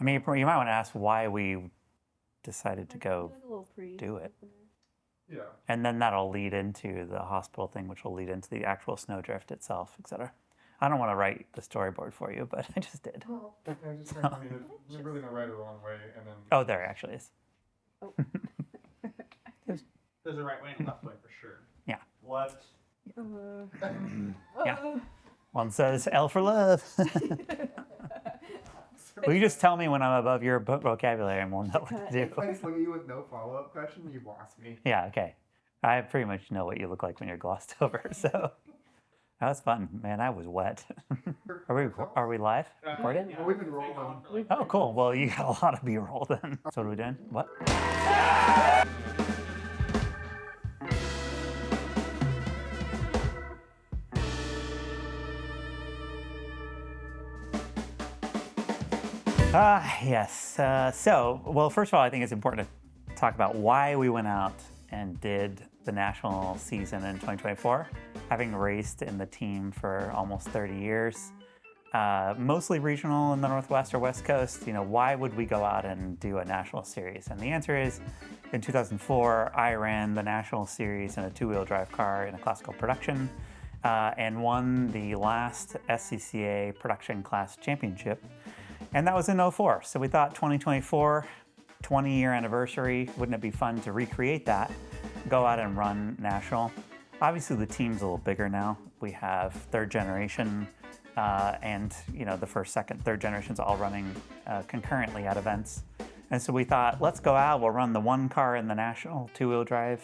I mean, you might want to ask why we decided to go do it. Yeah. And then that'll lead into the hospital thing, which will lead into the actual snowdrift itself, etc. I don't want to write the storyboard for you, but I just did. Well, I just think, I mean, there's really no right or wrong way, and then... Oh, there actually is. Oh. There's a right way and a left way for sure. Yeah. What? Yeah. One says L for love. Will you just tell me when I'm above your vocabulary and we'll know what to do? If I just look at you with no follow-up question, you've lost me. Yeah, okay. I pretty much know what you look like when you're glossed over, so that was fun. Man, I was wet. Are we live? Recorded? Well, we've been rolling. Oh, cool. Well, you got a lot of B-roll then. So what are we doing? What? Yes. Well, first of all, I think it's important to talk about why we went out and did the national season in 2024, having raced in the team for almost 30 years, mostly regional in the Northwest or West Coast. You know, why would we go out and do a national series? And the answer is, in 2004, I ran the national series in a two-wheel drive car in a classical production and won the last SCCA production class championship. And that was in 04. So we thought 2024, 20-year anniversary, wouldn't it be fun to recreate that, go out and run national? Obviously the team's a little bigger now. We have third generation and the first, second, third generations all running concurrently at events. And so we thought, let's go out, we'll run the one car in the national two-wheel drive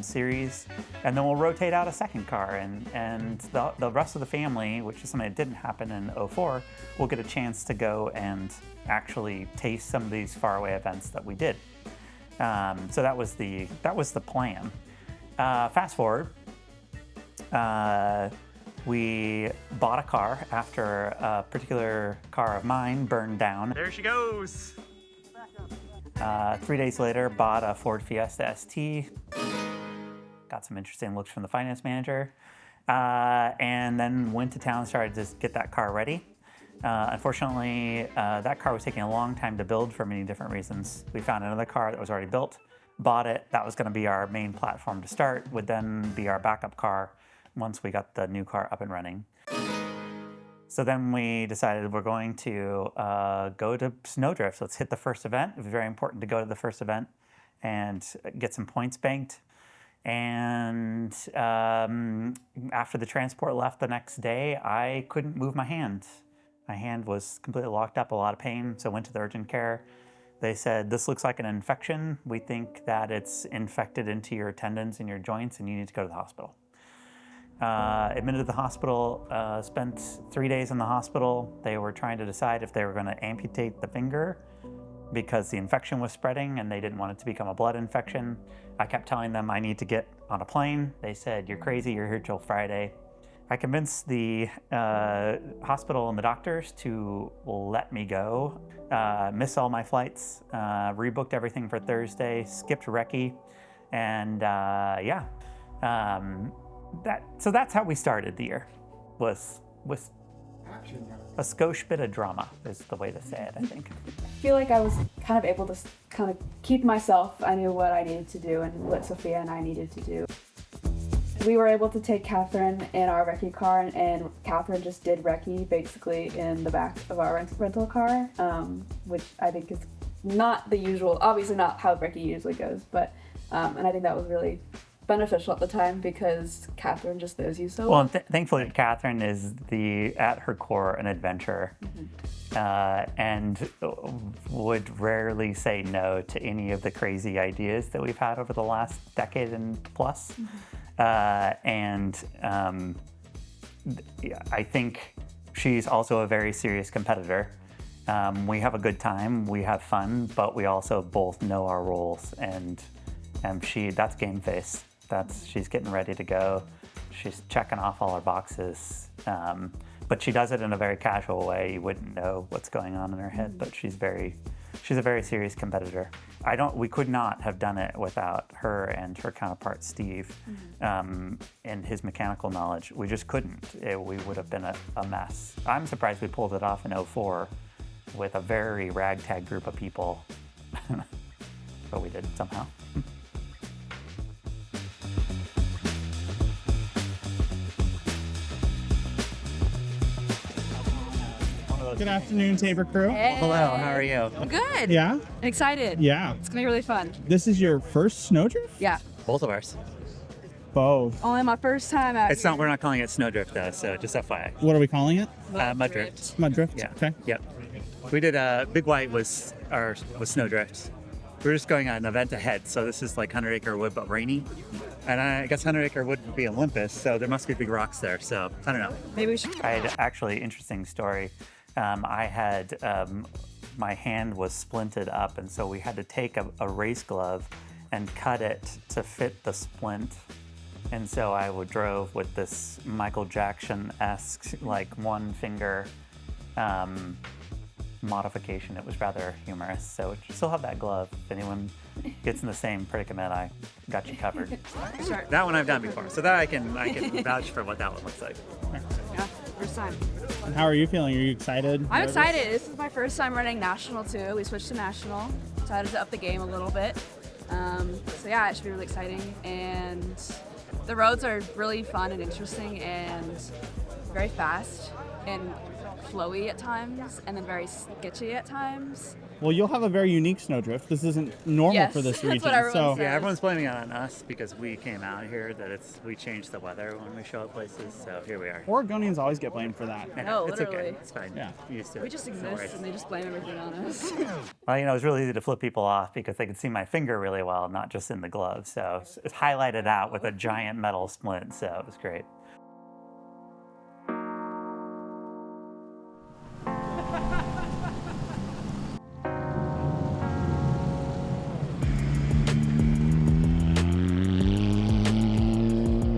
series, and then we'll rotate out a second car, and the rest of the family, which is something that didn't happen in 04, will get a chance to go and actually taste some of these faraway events that we did. So that was the plan. Fast forward, we bought a car after a particular car of mine burned down. There she goes. 3 days later, bought a Ford Fiesta ST. Got some interesting looks from the finance manager. And then went to town, started to get that car ready. Unfortunately, that car was taking a long time to build for many different reasons. We found another car that was already built, bought it. That was going to be our main platform to start, would then be our backup car once we got the new car up and running. So then we decided we're going to go to Snowdrift. So let's hit the first event. It was very important to go to the first event and get some points banked. And after the transport left the next day, I couldn't move my hand. My hand was completely locked up, a lot of pain, so I went to the urgent care. They said, this looks like an infection. We think that it's infected into your tendons and your joints and you need to go to the hospital. Admitted to the hospital, spent 3 days in the hospital. They were trying to decide if they were going to amputate the finger because the infection was spreading and they didn't want it to become a blood infection. I kept telling them I need to get on a plane. They said, you're crazy, you're here till Friday. I convinced the hospital and the doctors to let me go, miss all my flights, rebooked everything for Thursday, skipped recce, and So that's how we started the year, was with a skosh bit of drama is the way to say it, I think. I feel like I was kind of able to kind of keep myself. I knew what I needed to do and what Sophia and I needed to do. We were able to take Catherine in our recce car, and Catherine just did recce basically in the back of our rental car, which I think is not the usual, obviously not how recce usually goes, but and I think that was really beneficial at the time because Catherine just knows you so well. Well, thankfully, Catherine is at her core an adventurer, and would rarely say no to any of the crazy ideas that we've had over the last decade and plus. I think she's also a very serious competitor. We have a good time, we have fun, but we also both know our roles, and that's game face. She's getting ready to go. She's checking off all her boxes, but she does it in a very casual way. You wouldn't know what's going on in her head, but she's a very serious competitor. We could not have done it without her and her counterpart Steve, and his mechanical knowledge. We just couldn't. We would have been a mess. I'm surprised we pulled it off in 04. with a very ragtag group of people, but we did somehow. Good afternoon, Tabor crew. Hey. Hello, how are you? Good. Yeah? Excited. Yeah. It's gonna be really fun. This is your first snowdrift? Yeah. Both of ours. Both. Only my first time out. It's not. We're not calling it snowdrift though, so just FYI. What are we calling it? Mud drift. Mud drift? Yeah. Okay. Yep. We did Big White was snowdrift. We were just going on an event ahead, so this is like 100 Acre Wood but rainy. And I guess 100 Acre Wood would be Olympus, so there must be big rocks there. So I don't know. Maybe we should. I had actually interesting story. I had my hand was splinted up, and so we had to take a race glove and cut it to fit the splint. And so I drove with this Michael Jackson-esque, like one finger modification. It was rather humorous. So still have that glove. If anyone gets in the same predicament, I got you covered. Sure. That one I've done before, so that I can vouch for what that one looks like. Yeah. First time. And how are you feeling? Are you excited? I'm Nervous? excited. This is my first time running national too. We switched to national. Decided to up the game a little bit. So yeah, it should be really exciting. And the roads are really fun and interesting and very fast and flowy at times, and then very sketchy at times. Well, you'll have a very unique snowdrift. This isn't normal Yes, for this that's region. what everyone So says. Yeah, everyone's blaming it on us because we came out here. We changed the weather when we show up places. So here we are. Oregonians always get blamed for that. Yeah, No, it's literally. okay. It's fine. Yeah. We're used to it. We just No exist worries. and they just blame everything on us. Well, it was really easy to flip people off because they could see my finger really well, not just in the glove. So it's highlighted out with a giant metal splint. So it was great.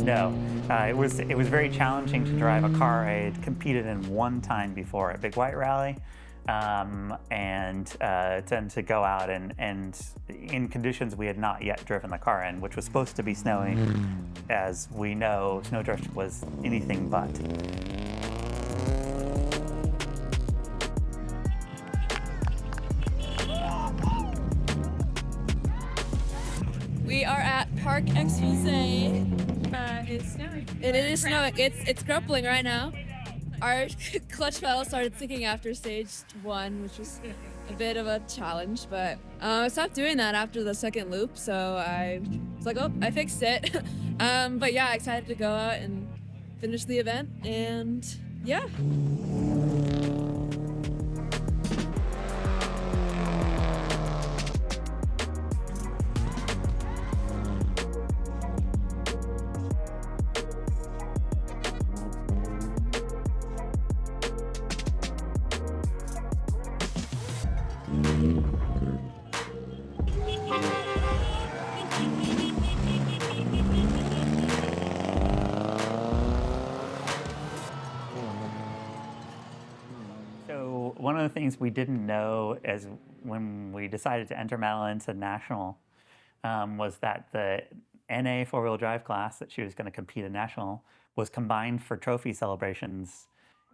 No, it was very challenging to drive a car I had competed in one time before at Big White Rally, and then to go out and in conditions we had not yet driven the car in, which was supposed to be snowing. As we know, snowdrift was anything but. We are at Park Exposé. It's snowing. It is snowing. It's crippling right now. Our clutch pedal started sinking after stage 1, which was a bit of a challenge, but I stopped doing that after the second loop, so I was like, oh, I fixed it. But yeah, excited to go out and finish the event, and yeah. So one of the things we didn't know as when we decided to enter Madelyn to national was that the NA four-wheel drive class that she was going to compete in national was combined for trophy celebrations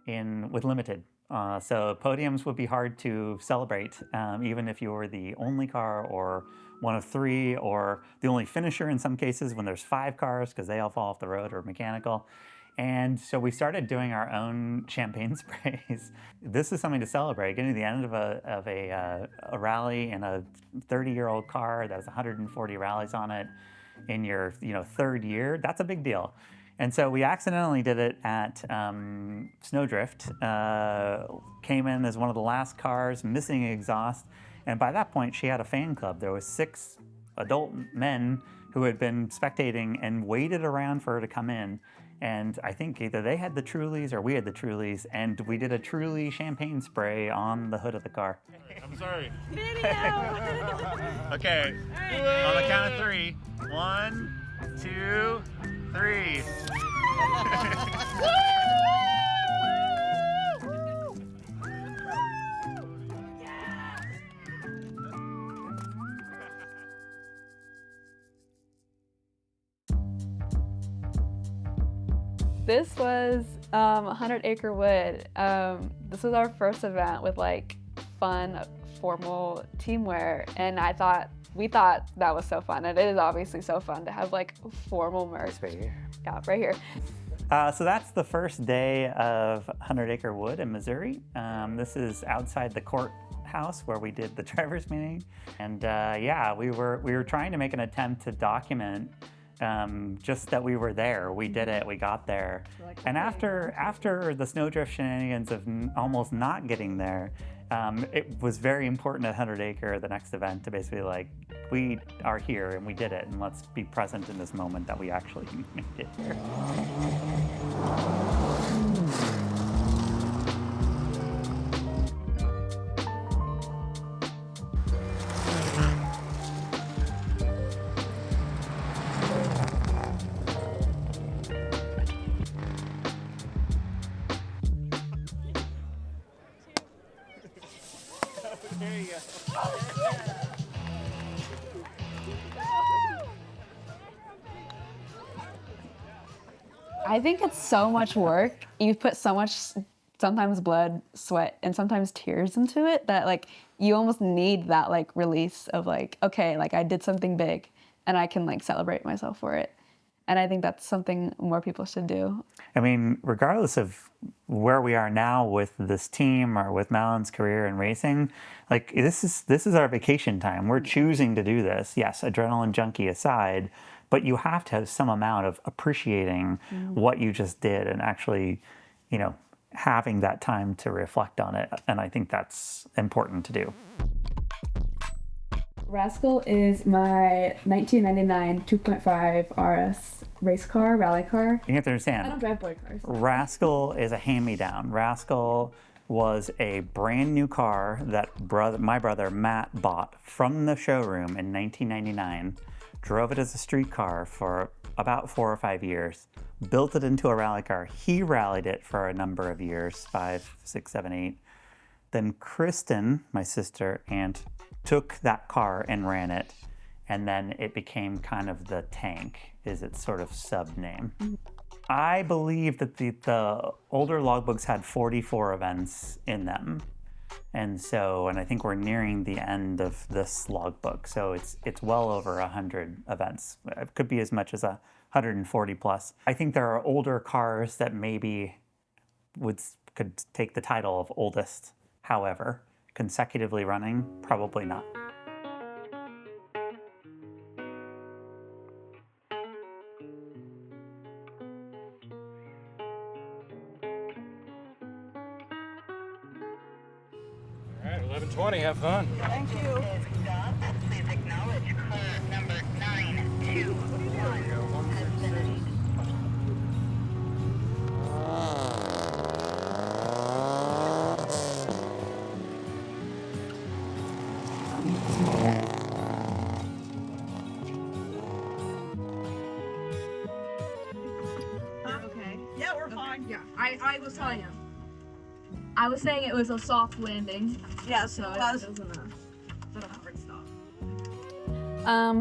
with limited. So podiums would be hard to celebrate, even if you were the only car or one of 3 or the only finisher in some cases when there's 5 cars because they all fall off the road or mechanical. And so we started doing our own champagne sprays. This is something to celebrate. Getting to the end of a rally in a 30-year-old car that has 140 rallies on it in your 3rd year, that's a big deal. And so we accidentally did it at Snowdrift. Came in as one of the last cars, missing exhaust. And by that point, she had a fan club. There was 6 adult men who had been spectating and waited around for her to come in. And I think either they had the Trulies or we had the Trulies, and we did a Truly champagne spray on the hood of the car. I'm sorry. Okay, on the count of 3. 1, 2, 3. This was 100 Acre Wood. This was our first event with like fun, formal teamwear, and we thought that was so fun, and it is obviously so fun to have like formal merch. Right here. Yeah, right here. So that's the first day of 100 Acre Wood in Missouri. This is outside the courthouse where we did the drivers meeting, and yeah, we were trying to make an attempt to document just that we were there. We did it. We got there. And after the snowdrift shenanigans of almost not getting there, it was very important at 100 Acre, the next event, to basically like, we are here and we did it, and let's be present in this moment that we actually made it here. There you go. I think it's so much work. You put so much, sometimes blood, sweat, and sometimes tears into it that like you almost need that like release of like, okay, like I did something big and I can like celebrate myself for it. And I think that's something more people should do. I mean, regardless of where we are now with this team or with Madelyn's career in racing, like this is our vacation time. We're choosing to do this. Yes, adrenaline junkie aside, but you have to have some amount of appreciating what you just did and actually, you know, having that time to reflect on it. And I think that's important to do. Rascal is my 1999 2.5 RS race car, rally car. You have to understand. I don't drive boy cars. Rascal is a hand-me-down. Rascal was a brand new car that my brother Matt bought from the showroom in 1999, drove it as a street car for about 4 or 5 years, built it into a rally car. He rallied it for a number of years, 5, 6, 7, 8. Then Kristen, my sister, aunt, took that car and ran it, and then it became kind of the Tank, is its sort of sub name. I believe that the older logbooks had 44 events in them, and I think we're nearing the end of this logbook, so it's well over 100 events. It could be as much as 140 plus. I think there are older cars that maybe could take the title of oldest. However, consecutively running, probably not. All right, 11:20. Have fun. Thank you. Please acknowledge car number 921 has finished. Okay. Yeah, we're fine. Yeah, I was telling him. I was saying it was a soft landing. Yeah, so it wasn't a hard stop.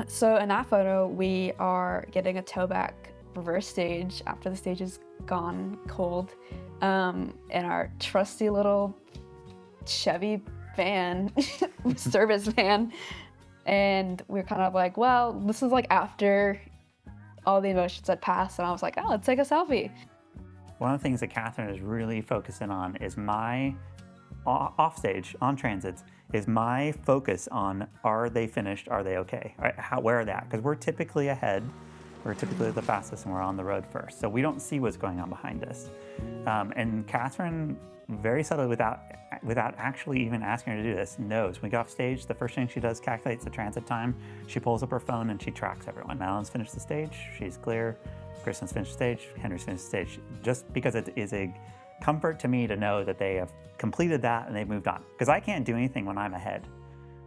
So in that photo, we are getting a towback reverse stage after the stage is gone cold, in our trusty little Chevy van, service van. And we're kind of like, well, this is like after all the emotions had passed, and I was like, oh, let's take a selfie. One of the things that Catherine is really focusing on is my offstage, on transits, is my focus on, are they finished, are they okay? Where are they at? Because we're typically ahead, we're typically the fastest, and we're on the road first. So we don't see what's going on behind us. And Catherine, very subtly, without actually even asking her to do this, knows. When we get off stage, the first thing she does, calculates the transit time. She pulls up her phone and she tracks everyone. Madelyn's finished the stage, she's clear. Kristen's finished the stage, Henry's finished the stage. Just because it is a comfort to me to know that they have completed that and they've moved on. Because I can't do anything when I'm ahead.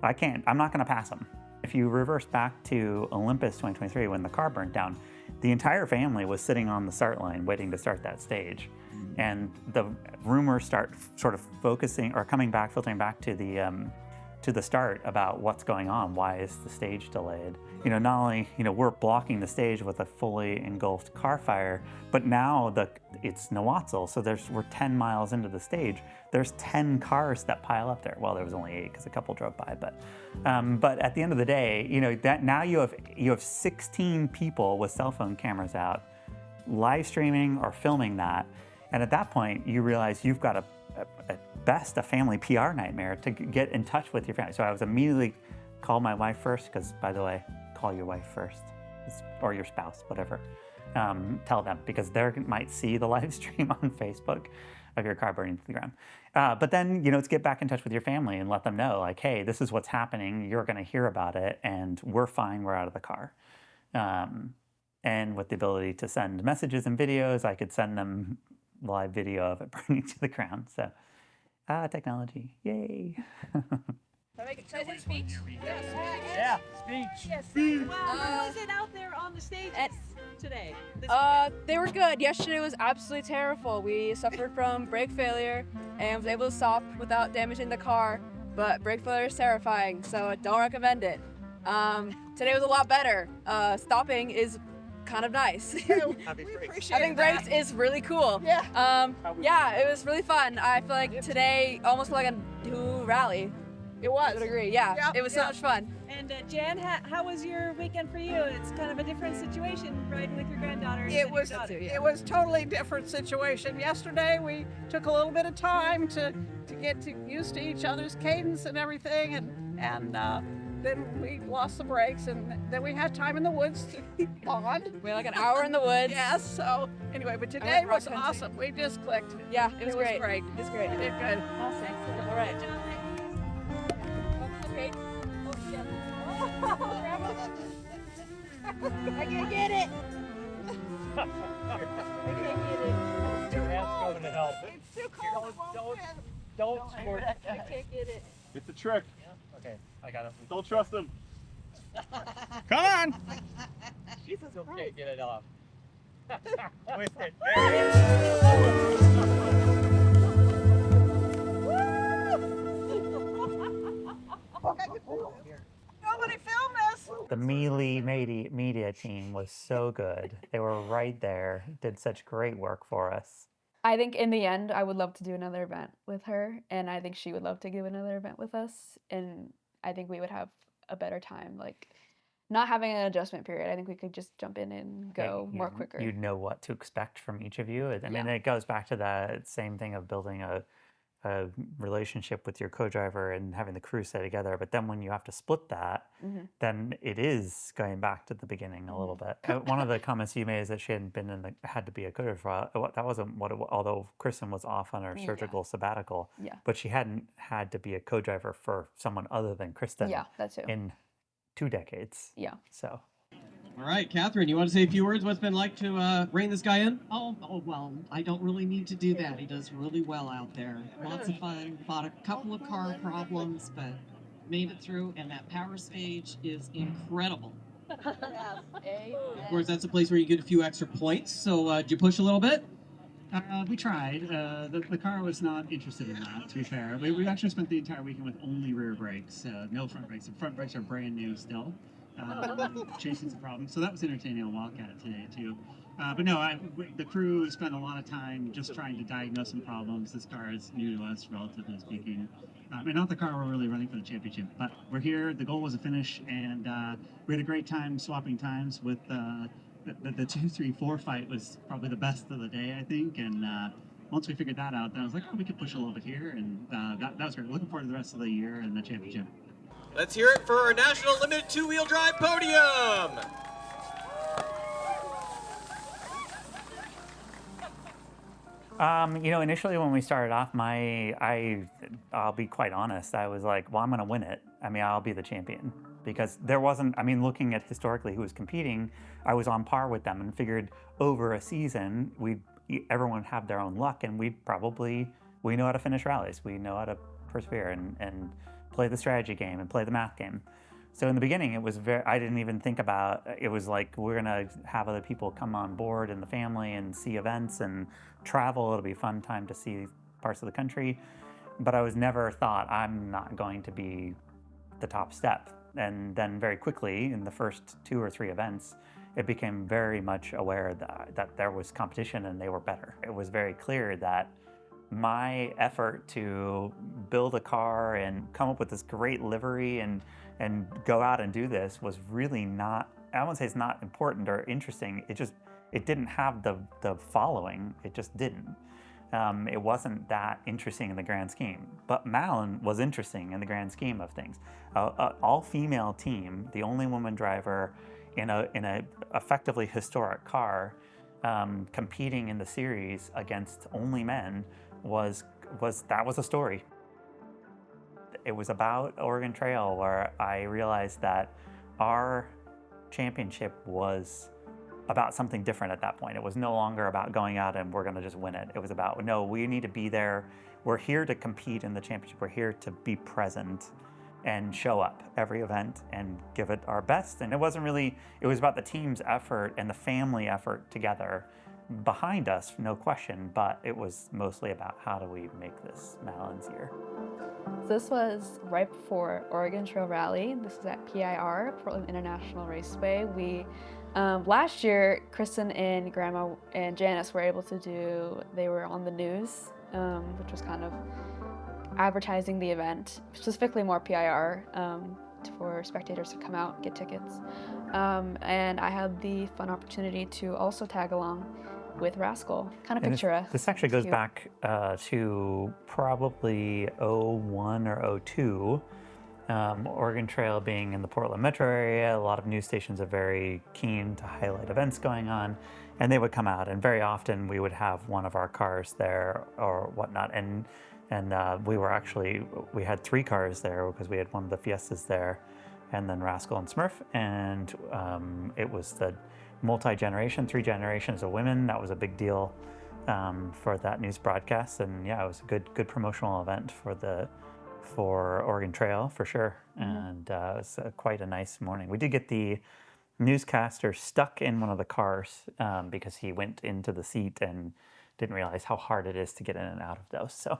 I'm not gonna pass them. If you reverse back to Olympus 2023, when the car burnt down, the entire family was sitting on the start line waiting to start that stage. And the rumors start sort of focusing or coming back, filtering back to the to the start about what's going on. Why is the stage delayed? Not only, we're blocking the stage with a fully engulfed car fire, but now it's Nahuatl, so we're 10 miles into the stage. There's 10 cars that pile up there. Well, there was only 8 because a couple drove by, but at the end of the day, that now you have 16 people with cell phone cameras out, live streaming or filming that, and at that point you realize you've got at best a family PR nightmare to get in touch with your family. So I was immediately called my wife first, because by the way, call your wife first, or your spouse, whatever. Tell them, because they might see the live stream on Facebook of your car burning to the ground. But then, to get back in touch with your family and let them know, like, hey, this is what's happening. You're going to hear about it, and we're fine. We're out of the car. And with the ability to send messages and videos, I could send them live video of it burning to the ground. So, technology, yay! Should I say speech? Yeah, speech. Yes. Wow, how was it out there on the stage today? They were good. Yesterday was absolutely terrible. We suffered from brake failure and was able to stop without damaging the car, but brake failure is terrifying, so don't recommend it. Today was a lot better. Stopping is kind of nice. Having brakes is really cool. Yeah, it was really fun. I feel like today almost felt like a new rally. It was. I would agree. Yeah, it was so much fun. And Jan, how was your weekend for you? It's kind of a different situation riding with your granddaughter. It was totally different situation. Yesterday we took a little bit of time to get used to each other's cadence and everything, and then we lost the brakes, and then we had time in the woods to bond. We had like an hour in the woods. Yes. So anyway, but today was awesome. We just clicked. Yeah, it was great. Great. It was great. We did good. Awesome. All right. Okay. I can't get it. Your hand's going to help. It's too cold. Don't squirt. I can't get it. It's a trick. Okay, I got it. Don't trust him. Come on! Jesus, okay, get it off. Twist it. Nobody filmed us. The Mealy media team was so good. They were right there, did such great work for us. I think in the end, I would love to do another event with her, and I think she would love to do another event with us, and I think we would have a better time, like not having an adjustment period. I think we could just jump in and go more quicker. You'd know what to expect from each of you. I mean, it goes back to that same thing of building a relationship with your co-driver and having the crew stay together. But then when you have to split that, then it is going back to the beginning a little bit. One of the comments you made is that she hadn't been had to be a co-driver. That wasn't what although Kristen was off on her surgical sabbatical, but she hadn't had to be a co-driver for someone other than Kristen that too. in 2 decades. Yeah. So. All right, Catherine, you want to say a few words? What's it been like to rein this guy in? Oh, well, I don't really need to do that. He does really well out there. Lots of fun. Fought a couple of car problems, but made it through, and that power stage is incredible. Of course, that's a place where you get a few extra points. So, did you push a little bit? We tried. The car was not interested in that, to be fair. We actually spent the entire weekend with only rear brakes, no front brakes. The front brakes are brand new still. Chasing some problems. So that was entertaining to walk at today, too. But no, the crew spent a lot of time just trying to diagnose some problems. This car is new to us, relatively speaking. And not the car we're really running for the championship. But we're here. The goal was a finish, and we had a great time swapping times with the 2-3-4 fight was probably the best of the day, I think. And once we figured that out, then I was like, oh, we could push a little bit here. And that was great. Looking forward to the rest of the year and the championship. Let's hear it for our National Limited Two-Wheel Drive podium. Initially when we started off, I'll be quite honest, I was like, well, I'm going to win it. I mean, I'll be the champion. Because there wasn't, looking at historically who was competing, I was on par with them and figured over a season, everyone would have their own luck, and we know how to finish rallies. We know how to persevere and play the strategy game and play the math game. So in the beginning, it was I didn't even think about, it was like, we're gonna have other people come on board and the family and see events and travel. It'll be a fun time to see parts of the country. But I was never thought, I'm not going to be the top step. And then very quickly, in the first 2 or 3 events, it became very much aware that there was competition and they were better. It was very clear that my effort to build a car and come up with this great livery and go out and do this was really not, I won't say it's not important or interesting, it didn't have the following, it just didn't. It wasn't that interesting in the grand scheme. But Madelyn was interesting in the grand scheme of things. All-female team, the only woman driver in a effectively historic car, competing in the series against only men was a story. It was about Oregon Trail where I realized that our championship was about something different at that point. It was no longer about going out and we're going to just win it. It was about, no, we need to be there. We're here to compete in the championship. We're here to be present and show up every event and give it our best. And it wasn't really, it was about the team's effort and the family effort together behind us, no question, but it was mostly about how do we make this Madelyn's year. This was right before Oregon Trail Rally. This is at PIR, Portland International Raceway. We last year, Kristen and Grandma and Janice were able to they were on the news, which was kind of advertising the event, specifically more PIR, for spectators to come out and get tickets. And I had the fun opportunity to also tag along with Rascal. Kind of picture us. This actually goes back to probably 01 or 02. Oregon Trail being in the Portland metro area, a lot of news stations are very keen to highlight events going on, and they would come out, and very often we would have one of our cars there or whatnot, and we had 3 cars there because we had one of the Fiestas there, and then Rascal and Smurf, and it was the multi-generation, 3 generations of women. That was a big deal for that news broadcast, and yeah, it was a good promotional event for Oregon Trail for sure. And it was quite a nice morning. We did get the newscaster stuck in one of the cars because he went into the seat and didn't realize how hard it is to get in and out of those. So,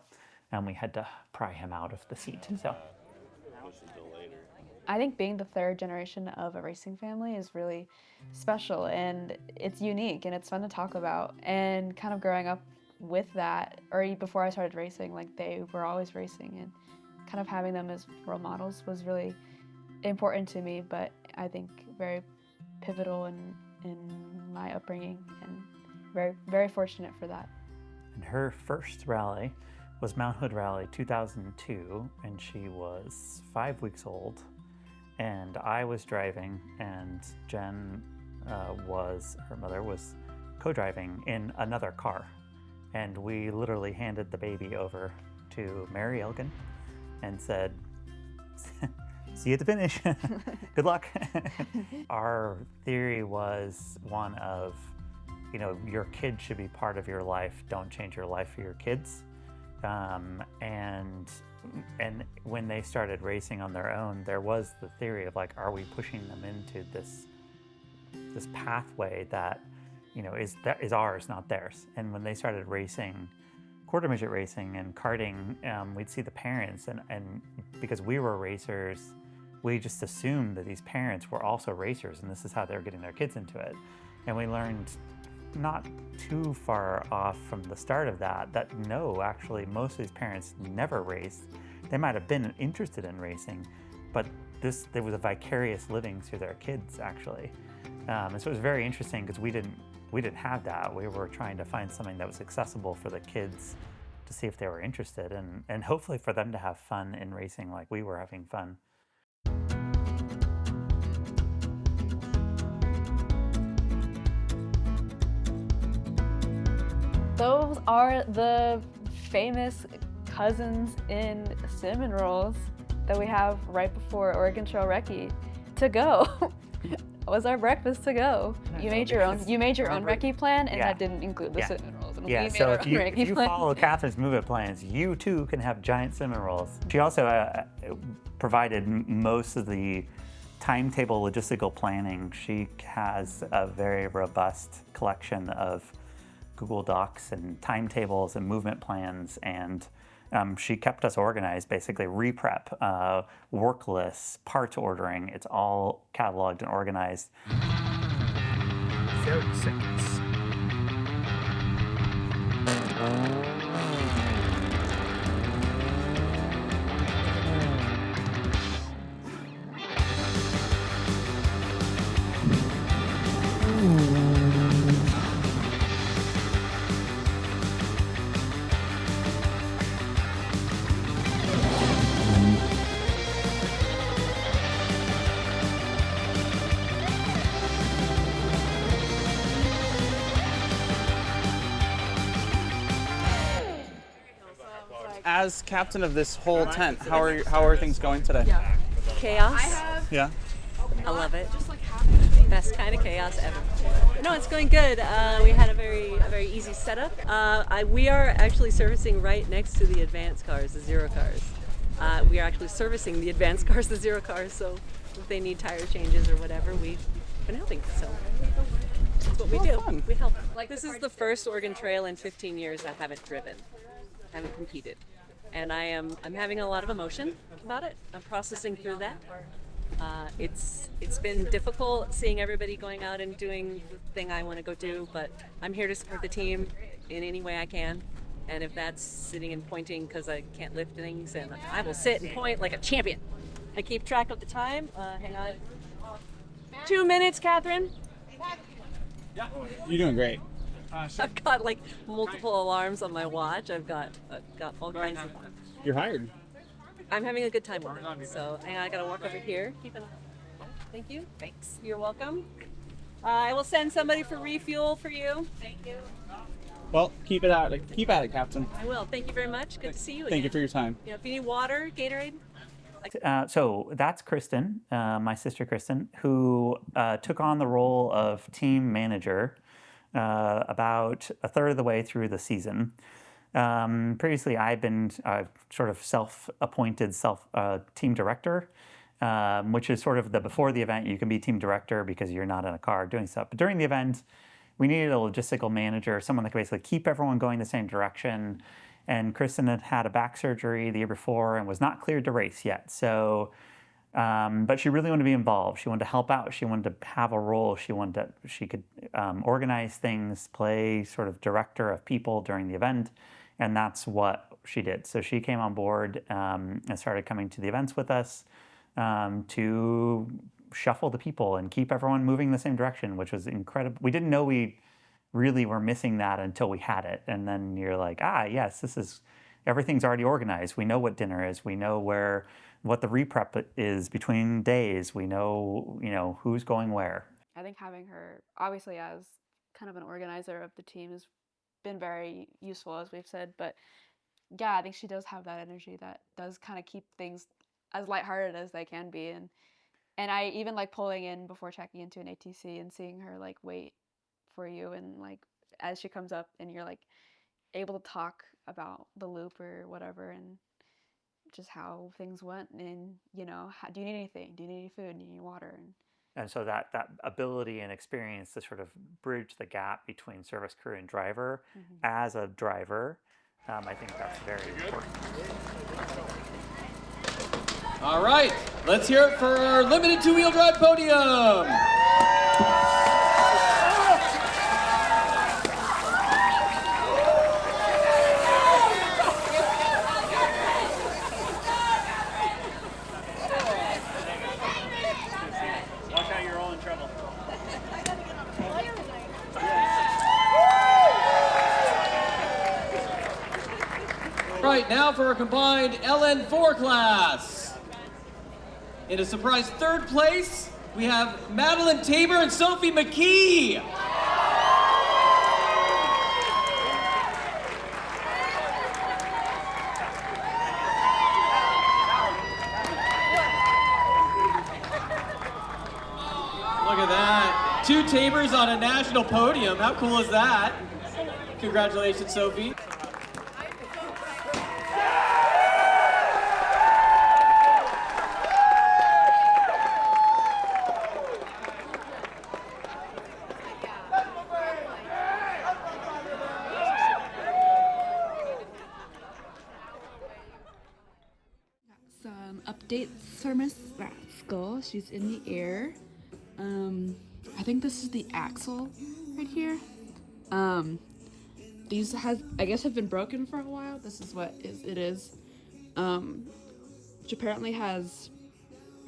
and we had to pry him out of the seat. So, I think being the 3rd generation of a racing family is really special, and it's unique, and it's fun to talk about. And kind of growing up with that, or before I started racing, like they were always racing, and kind of having them as role models was really important to me, but I think very pivotal in my upbringing, and very, very fortunate for that. And her first rally was Mount Hood Rally 2002, and she was 5 weeks old, and I was driving, and Jen her mother was co-driving in another car, and we literally handed the baby over to Mary Elgin and said, see you at the finish. Good luck. Our theory was one of, your kids should be part of your life. Don't change your life for your kids. And when they started racing on their own, there was the theory of like, are we pushing them into this pathway that, is ours, not theirs? And when they started racing quarter midget racing and karting, we'd see the parents, and because we were racers, we just assumed that these parents were also racers, and this is how they're getting their kids into it. And we learned not too far off from the start of that no, actually, most of these parents never raced. They might have been interested in racing, but there was a vicarious living through their kids, actually. And so it was very interesting because we didn't have that. We were trying to find something that was accessible for the kids to see if they were interested, and hopefully for them to have fun in racing like we were having fun. Those are the famous cousins in cinnamon rolls that we have right before Oregon Trail Recce to go. Was our breakfast to go. You made your own recce plan, and that didn't include the cinnamon rolls. And yeah, so if you follow Catherine's movement plans, you too can have giant cinnamon rolls. She also provided most of the timetable logistical planning. She has a very robust collection of Google Docs and timetables and movement plans, and She kept us organized, basically re-prep, work lists, parts ordering. It's all cataloged and organized. 30 seconds. As captain of this whole tent, how are things going today? Chaos. Yeah. I love it. Best kind of chaos ever. No, it's going good. We had a very easy setup. We are actually servicing right next to the advanced cars, the zero cars. We are actually servicing the advanced cars, the zero cars. So if they need tire changes or whatever, we've been helping. So that's what we do. Fun. We help. Like this is the first Oregon Trail in 15 years I haven't driven, haven't competed. And I'm having a lot of emotion about it. I'm processing through that. It's been difficult seeing everybody going out and doing the thing I want to go do, but I'm here to support the team in any way I can. And if that's sitting and pointing because I can't lift things, and I will sit and point like a champion. I keep track of the time. Hang on. 2 minutes, Catherine. You're doing great. I've got like multiple alarms on my watch. I've got all kinds of. You're hired. I'm having a good time with it. So I gotta walk over here. Keep an eye. Thank you. Thanks. You're welcome. I will send somebody for refuel for you. Thank you. Well, keep at it, Captain. I will. Thank you very much. Good to see you again. Thank you for your time. You know, if you need water, Gatorade. So that's Kristen, my sister Kristen, who took on the role of team manager about a third of the way through the season. Previously, I've been sort of self-appointed team director, which is sort of before the event, you can be team director because you're not in a car doing stuff. But during the event, we needed a logistical manager, someone that could basically keep everyone going the same direction. And Kristen had a back surgery the year before and was not cleared to race yet. So, but she really wanted to be involved. She wanted to help out. She wanted to have a role. She could organize things, play sort of director of people during the event. And that's what she did. So she came on board and started coming to the events with us to shuffle the people and keep everyone moving in the same direction, which was incredible. We didn't know we really were missing that until we had it. And then you're like, yes, everything's already organized. We know what dinner is. We know what the re-prep is between days. We know, who's going where. I think having her, obviously as kind of an organizer of the team, has been very useful, as we've said. But yeah, I think she does have that energy that does kind of keep things as lighthearted as they can be. And I even like pulling in before checking into an ATC and seeing her like wait for you, and like as she comes up and you're like able to talk about the loop or whatever and just how things went, and do you need anything, do you need any food, do you need water, and so that ability and experience to sort of bridge the gap between service crew and driver as a driver, I think that's very important. All right, let's hear it for our limited two-wheel drive podium. Right, now for our combined LN4 class. In a surprise third place, we have Madelyn, Tabor, and Sophie McKee. Look at that. 2 Tabors on a national podium. How cool is that? Congratulations, Sophie. for Miss Rascal. She's in the air. I think this is the axle right here. These I guess have been broken for a while. This is what it is. Which apparently has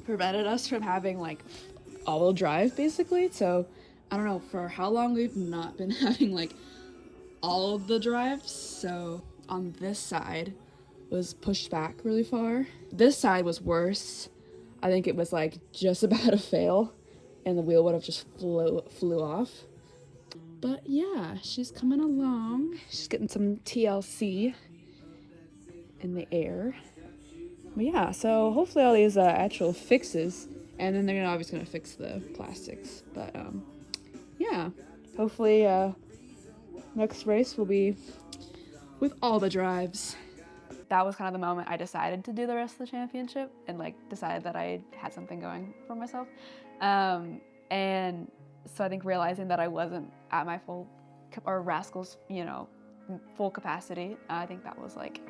prevented us from having like all-wheel drive basically. So I don't know for how long we've not been having like all of the drives. So on this side was pushed back really far. This side was worse. I think it was like just about to fail and the wheel would have just flew off. But yeah, she's coming along. She's getting some TLC in the air. But yeah, so hopefully all these actual fixes, and then they're obviously gonna fix the plastics. But yeah, hopefully next race will be with all the drives. That was kind of the moment I decided to do the rest of the championship and like decided that I had something going for myself. And so I think realizing that I wasn't at my full, or Rascal's, you know, full capacity, I think that was like,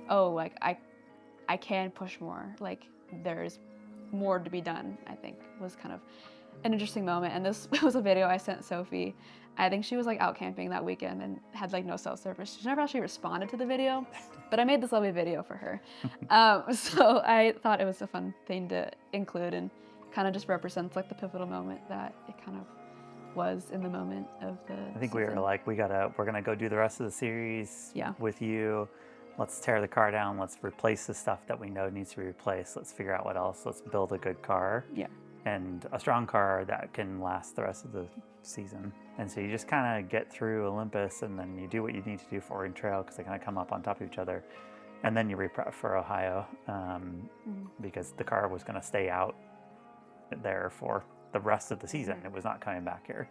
oh, like I can push more. Like there's more to be done, I think was kind of an interesting moment. And this was a video I sent Sophie. I think she was like out camping that weekend and had like no cell service. She never actually responded to the video, but I made this lovely video for her. So I thought it was a fun thing to include and kind of just represents like the pivotal moment that it kind of was in the moment of the I think season. we were like, we're gonna go do the rest of the series with you. Let's tear the car down. Let's replace the stuff that we know needs to be replaced. Let's figure out what else. Let's build a good car. Yeah. And a strong car that can last the rest of the season. And so you just kind of get through Olympus and then you do what you need to do for Oregon Trail because they kind of come up on top of each other. And then you reprep for Ohio because the car was going to stay out there for the rest of the season. It was not coming back here.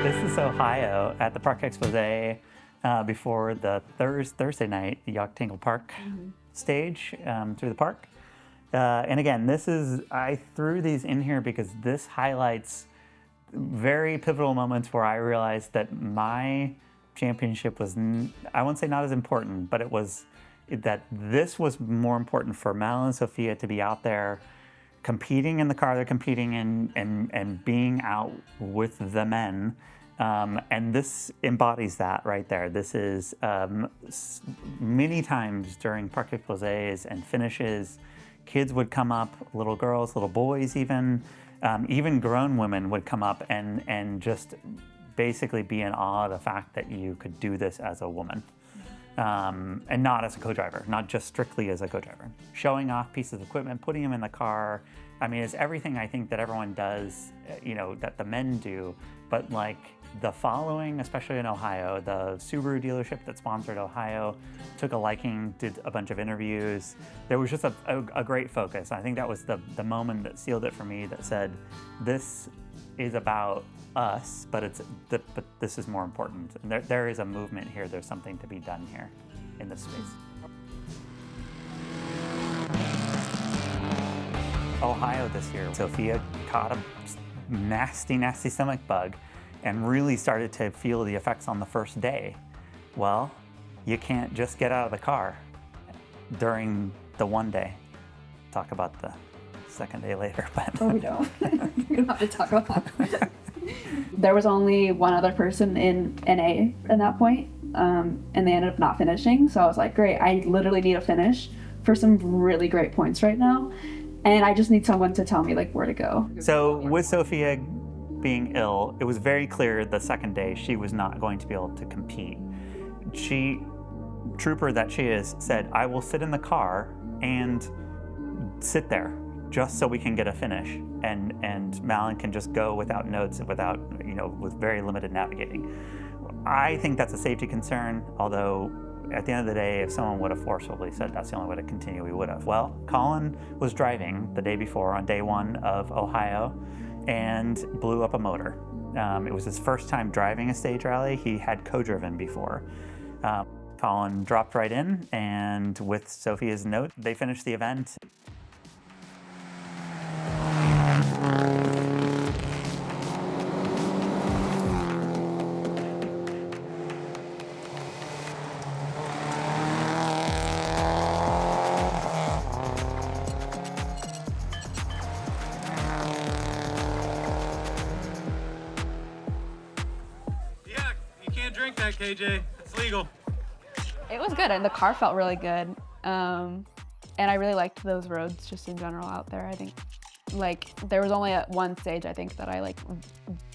This is Ohio at the Park Expose before the Thursday night Yachtingle Park stage through the park. And again, I threw these in here because this highlights very pivotal moments where I realized that my championship was, I won't say not as important, but it was that this was more important for Madelyn and Sophia to be out there competing in the car they're competing in and being out with the men. And this embodies that right there. This is many times during Parc Exposés and finishes, kids would come up, little girls, little boys even grown women would come up and just basically be in awe of the fact that you could do this as a woman. And not as a co-driver, not just strictly as a co-driver. Showing off pieces of equipment, putting them in the car. I mean, it's everything I think that everyone does, that the men do, but like the following, especially in Ohio, the Subaru dealership that sponsored Ohio took a liking, did a bunch of interviews. There was just a great focus. I think that was the moment that sealed it for me that said, this is about us, but this is more important. And there is a movement here. There's something to be done here in this space. Ohio this year, Sophia caught a nasty, nasty stomach bug and really started to feel the effects on the first day. Well, you can't just get out of the car during the one day. Talk about the second day later, but oh, we don't. We don't have to talk about that. There was only one other person in NA at that point, and they ended up not finishing. So I was like, great, I literally need a finish for some really great points right now. And I just need someone to tell me like where to go. So with Sophia being ill, it was very clear the second day she was not going to be able to compete. Trooper that she is, said, I will sit in the car and sit there just so we can get a finish. And Madelyn can just go without notes and with very limited navigating. I think that's a safety concern, although at the end of the day, if someone would have forcefully said that's the only way to continue, we would have. Well, Colin was driving the day before on day one of Ohio and blew up a motor. It was his first time driving a stage rally. He had co-driven before. Colin dropped right in, and with Sophia's note, they finished the event. KJ. It's legal. It was good, and the car felt really good. And I really liked those roads just in general out there. I think like there was only one stage I think that I like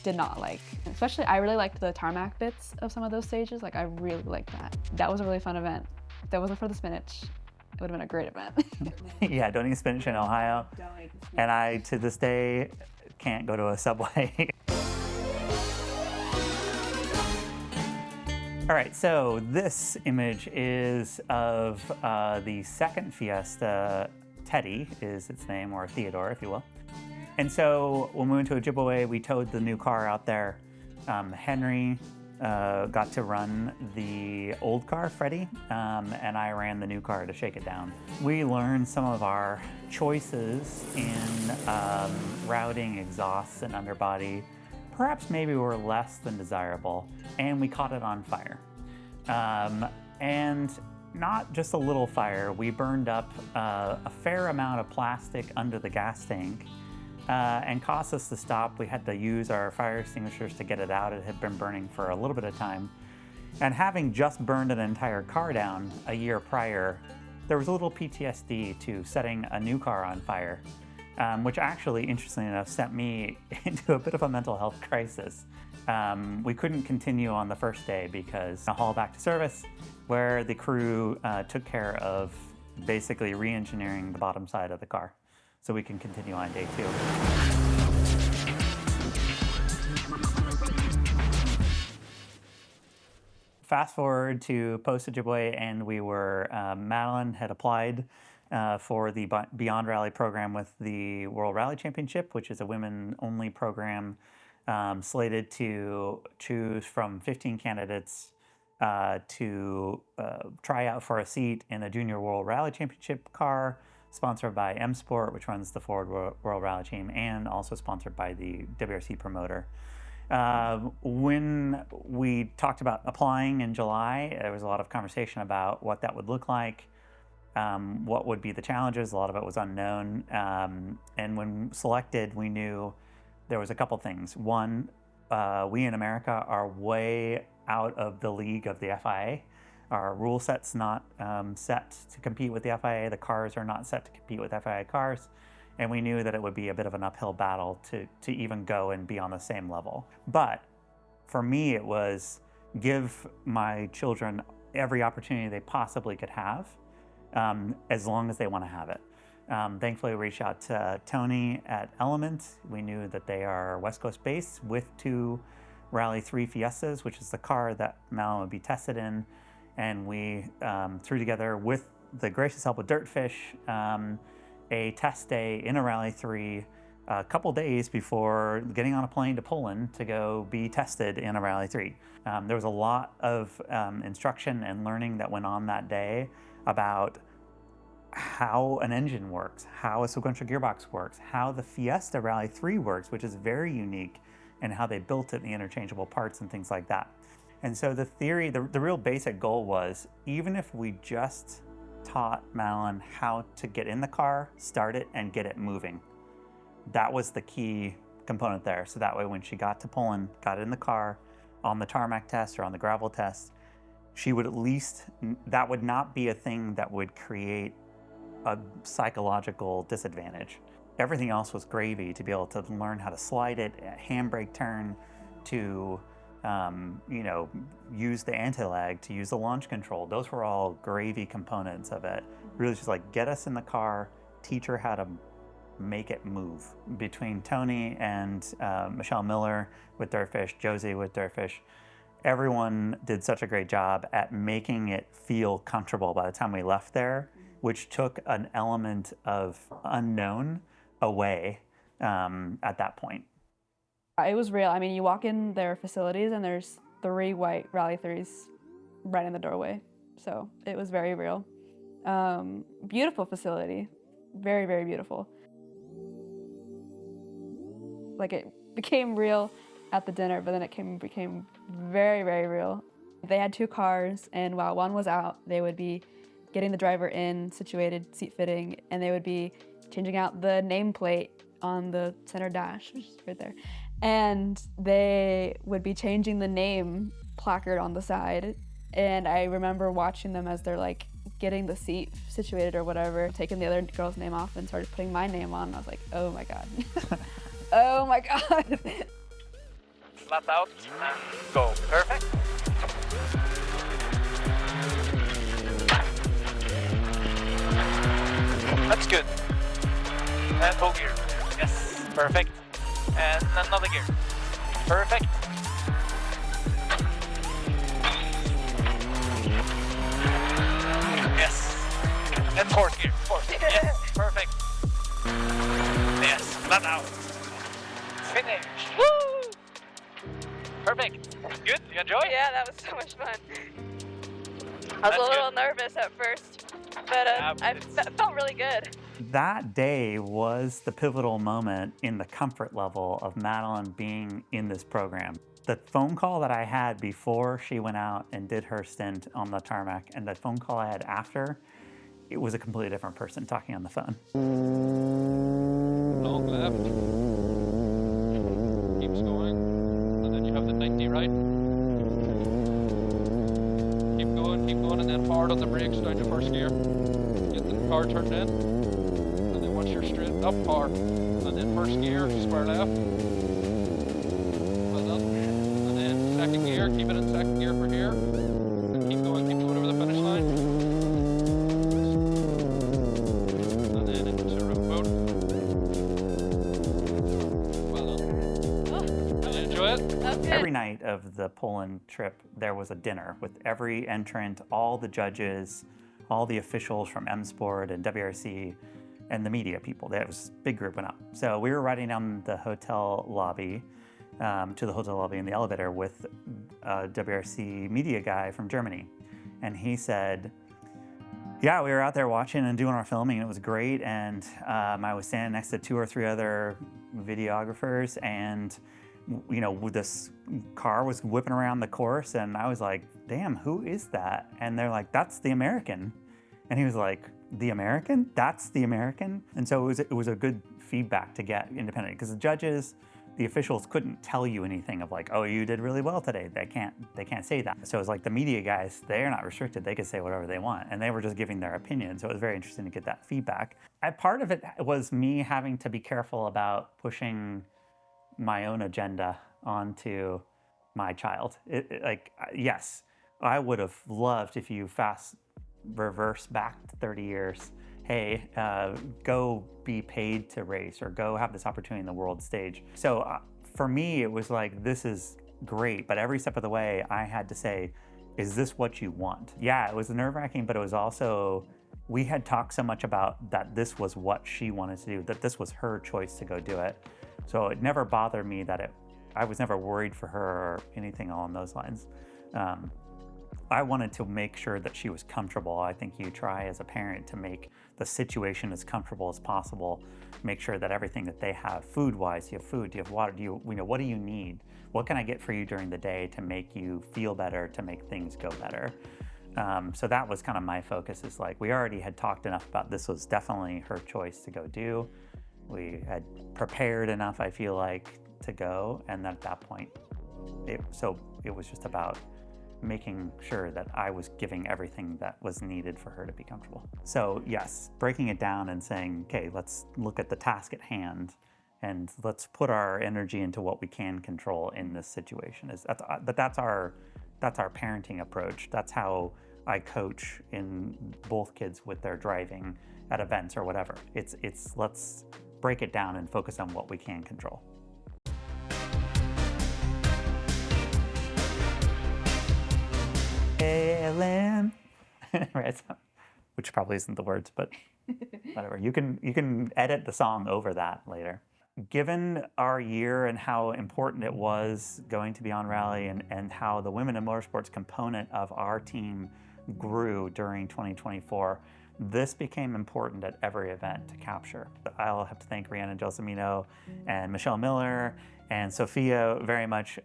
did not like. Especially I really liked the tarmac bits of some of those stages. Like I really liked that. That was a really fun event. If that wasn't for the spinach, it would have been a great event. Yeah, don't eat spinach in Ohio. And I, to this day, can't go to a Subway. All right, so this image is of the second Fiesta. Teddy is its name, or Theodore, if you will. And so when we went to Ojibwe, we towed the new car out there. Henry got to run the old car, Freddie, and I ran the new car to shake it down. We learned some of our choices in routing exhausts and underbody. Perhaps maybe were less than desirable, and we caught it on fire. And not just a little fire, we burned up a fair amount of plastic under the gas tank and caused us to stop. We had to use our fire extinguishers to get it out. It had been burning for a little bit of time. And having just burned an entire car down a year prior, there was a little PTSD to setting a new car on fire. Which actually, interestingly enough, sent me into a bit of a mental health crisis. We couldn't continue on the first day because I hauled back to service, where the crew took care of basically re-engineering the bottom side of the car so we can continue on day 2. Fast forward to post-Ojibwe, and we were, Madelyn had applied for the Beyond Rally program with the World Rally Championship, which is a women-only program slated to choose from 15 candidates to try out for a seat in a Junior World Rally Championship car, sponsored by M Sport, which runs the Ford World Rally Team, and also sponsored by the WRC promoter. When we talked about applying in July, there was a lot of conversation about what that would look like. What would be the challenges? A lot of it was unknown. And when selected, we knew there was a couple things. One, we in America are way out of the league of the FIA. Our rule set's not set to compete with the FIA. The cars are not set to compete with FIA cars. And we knew that it would be a bit of an uphill battle to even go and be on the same level. But for me, it was give my children every opportunity they possibly could have. As long as they want to have it. Thankfully, we reached out to Tony at Element. We knew that they are West Coast based with 2 Rally 3 Fiestas, which is the car that Madelyn would be tested in. And we threw together, with the gracious help of Dirtfish, a test day in a Rally 3 a couple days before getting on a plane to Poland to go be tested in a Rally 3. There was a lot of instruction and learning that went on that day about how an engine works, how a sequential gearbox works, how the Fiesta Rally 3 works, which is very unique, and how they built it, the interchangeable parts and things like that. And so the theory, the real basic goal was, even if we just taught Madelyn how to get in the car, start it, and get it moving, that was the key component there. So that way when she got to Poland, got in the car, on the tarmac test or on the gravel test, she would at least, that would not be a thing that would create a psychological disadvantage. Everything else was gravy to be able to learn how to slide it, handbrake turn, to use the anti-lag, to use the launch control. Those were all gravy components of it. Really just like get us in the car, teach her how to make it move. Between Tony and Michelle Miller with Dirtfish, Josie with Dirtfish, everyone did such a great job at making it feel comfortable by the time we left there, which took an element of unknown away at that point. It was real. I mean, you walk in their facilities and there's 3 white Rally 3s right in the doorway. So it was very real. Beautiful facility. Very, very beautiful. Like it became real at the dinner, but then it became very, very real. They had 2 cars, and while one was out, they would be getting the driver in, situated, seat fitting, and they would be changing out the nameplate on the center dash, which is right there. And they would be changing the name placard on the side. And I remember watching them as they're like getting the seat situated or whatever, taking the other girl's name off and started putting my name on. And I was like, oh my God. Oh my God. Flat out and go. Perfect. That's good. And whole gear. Yes, perfect. And another gear. Perfect. Yes. And fourth gear. Fourth. Yes, perfect. Yes, flat out. Finish. Woo! Perfect. Good. You enjoy? Yeah, that was so much fun. I was a little nervous at first, but I felt really good. That day was the pivotal moment in the comfort level of Madelyn being in this program. The phone call that I had before she went out and did her stint on the tarmac and the phone call I had after, it was a completely different person talking on the phone. Long left. Keeps going. And then you have the 90 right. Keep going, and then hard on the brakes down to first gear. Get the car turned in. And then once you're straight up, hard. And then first gear, square left. Well done. And then second gear, keep it in second gear for here. And keep going over the finish line. And then into road mode. Well done. Did you enjoy it? Every night of the Poland trip, there was a dinner with every entrant, all the judges, all the officials from M Sport and WRC, and the media people. There was a big group went up. So we were riding down the hotel lobby, to the hotel lobby in the elevator with a WRC media guy from Germany. And he said, yeah, we were out there watching and doing our filming, and it was great. And I was standing next to 2 or 3 other videographers, and you know, this car was whipping around the course, and I was like, damn, who is that? And they're like, that's the American. And he was like, the American? That's the American? And so it was a good feedback to get independently, because the judges, the officials couldn't tell you anything of like, oh, you did really well today. They can't say that. So it's like the media guys, they're not restricted. They could say whatever they want, and they were just giving their opinion. So it was very interesting to get that feedback. Part of it was me having to be careful about pushing my own agenda onto my child. Yes, I would have loved if you reverse back 30 years. Hey, go be paid to race, or go have this opportunity in the world stage. So for me, it was like, this is great. But every step of the way, I had to say, is this what you want? Yeah, it was nerve-wracking, but it was also, we had talked so much about that this was what she wanted to do, that this was her choice to go do it. So it never bothered me that I was never worried for her or anything along those lines. I wanted to make sure that she was comfortable. I think you try as a parent to make the situation as comfortable as possible. Make sure that everything that they have, food-wise, you have food, do you have water, what do you need? What can I get for you during the day to make you feel better, to make things go better? So that was kind of my focus, is like, we already had talked enough about this was definitely her choice to go do. We had prepared enough, I feel like, to go, and at that point, it was just about making sure that I was giving everything that was needed for her to be comfortable. So yes, breaking it down and saying, okay, let's look at the task at hand, and let's put our energy into what we can control in this situation. But that's our parenting approach. That's how I coach in both kids with their driving at events or whatever. It's let's break it down and focus on what we can control. Madelyn. Right, so, which probably isn't the words, but whatever. You can edit the song over that later. Given our year and how important it was going to be on rally, and how the Women in Motorsports component of our team grew during 2024, this became important at every event to capture. I'll have to thank Rhiannon Gelsomino and Michelle Miller and Sophia very much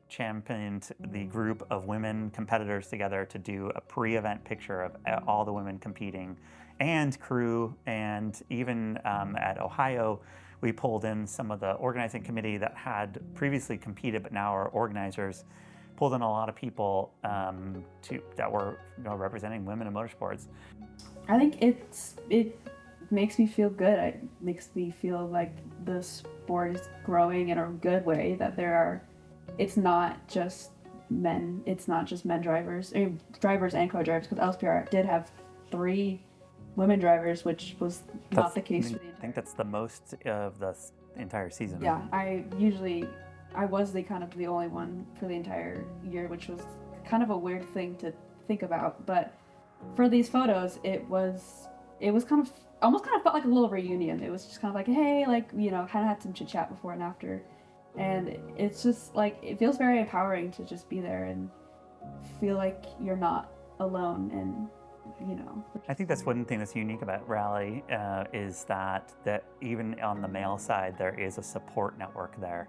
championed the group of women competitors together to do a pre-event picture of all the women competing and crew. And even at Ohio, we pulled in some of the organizing committee that had previously competed but now are organizers pulled in a lot of people that were representing women in motorsports. I think it makes me feel good. It makes me feel like the sport is growing in a good way, that it's not just men drivers, drivers and co-drivers, because LSPR did have 3 women drivers, which was not the case for the entire. I think that's the most of the entire season. Yeah, I was the only one for the entire year, which was kind of a weird thing to think about. But for these photos, it was almost felt like a little reunion. It was just kind of like, hey, like, kind of had some chit chat before and after. And it's just like, it feels very empowering to just be there and feel like you're not alone. And I think that's one thing that's unique about Rally, is that even on the male side, there is a support network there.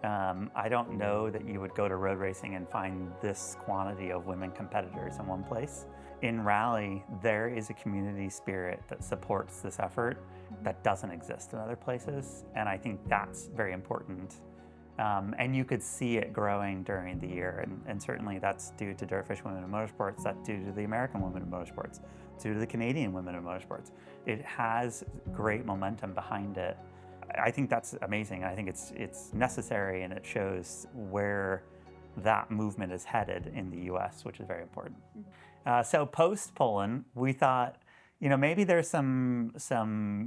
I don't know that you would go to road racing and find this quantity of women competitors in one place. In Rally, there is a community spirit that supports this effort that doesn't exist in other places, and I think that's very important. And you could see it growing during the year, and certainly that's due to Dirtfish Women in Motorsports, that's due to the American Women in Motorsports, due to the Canadian Women in Motorsports. It has great momentum behind it. I think that's amazing. I think it's necessary, and it shows where that movement is headed in the US, which is very important. So post Poland, we thought, maybe there's some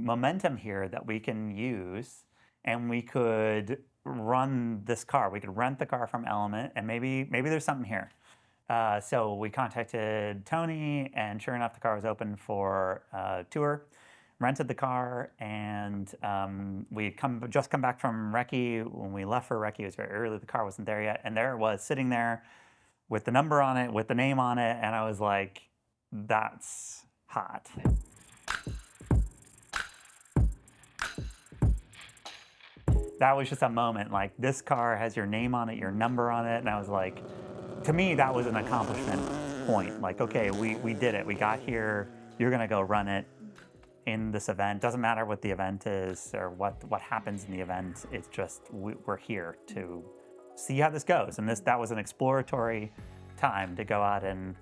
momentum here that we can use, and we could run this car. We could rent the car from Element, and maybe there's something here. So we contacted Tony, and sure enough, the car was open for tour. Rented the car, and we had just come back from Recce. When we left for Recce, it was very early. The car wasn't there yet, and there it was sitting there with the number on it, with the name on it, and I was like, that's hot. That was just a moment, like, this car has your name on it, your number on it, and I was like, to me, that was an accomplishment point. Like, okay, we did it. We got here. You're going to go run it in this event. Doesn't matter what the event is or what happens in the event. It's just we're here to see how this goes. And that was an exploratory time to go out and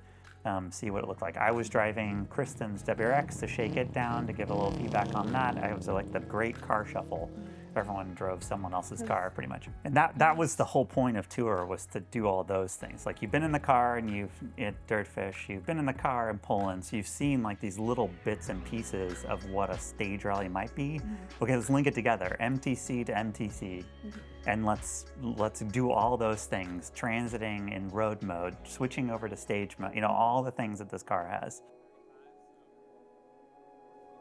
see what it looked like. I was driving Kristen's WRX to shake it down, to give a little feedback on that. I was like the great car shuffle. Everyone drove someone else's car pretty much. And that was the whole point of tour, was to do all those things. Like, you've been in the car and at Dirtfish, you've been in the car in Poland, so you've seen like these little bits and pieces of what a stage rally might be. Okay, let's link it together, MTC to MTC. And let's do all those things, transiting in road mode, switching over to stage mode, all the things that this car has.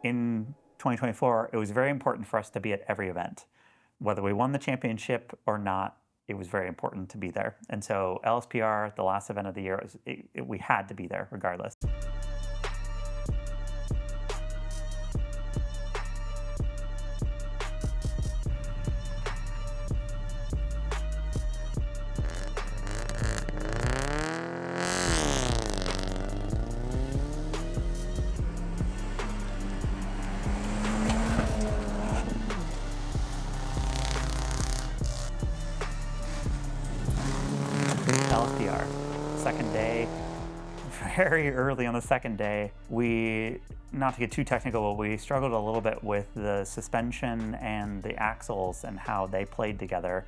In 2024, it was very important for us to be at every event. Whether we won the championship or not, it was very important to be there. And so LSPR, the last event of the year, we had to be there regardless. LSPR, second day, very early on the second day, not to get too technical, but we struggled a little bit with the suspension and the axles and how they played together.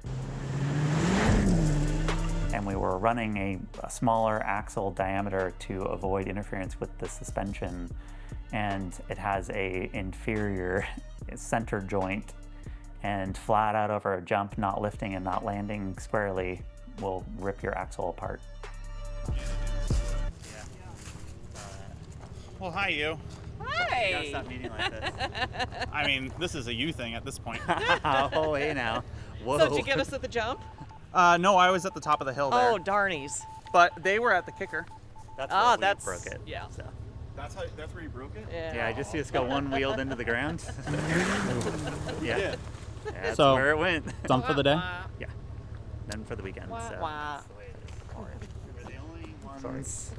And we were running a smaller axle diameter to avoid interference with the suspension. And it has a inferior center joint, and flat out over a jump, not lifting and not landing squarely, will rip your axle apart. Well, hi, you. Hi. You gotta stop meeting like this. I mean, this is a you thing at this point. Oh, hey now. Whoa. So did you get us at the jump? No, I was at the top of the hill there. Oh, darnies. But they were at the kicker. That's where we broke it. Yeah. So. That's where you broke it? Yeah, I just see us go one wheeled into the ground. Yeah. That's So, where it went. Done for the day? Yeah. Then for the weekend. So that's the way it is. We were the only ones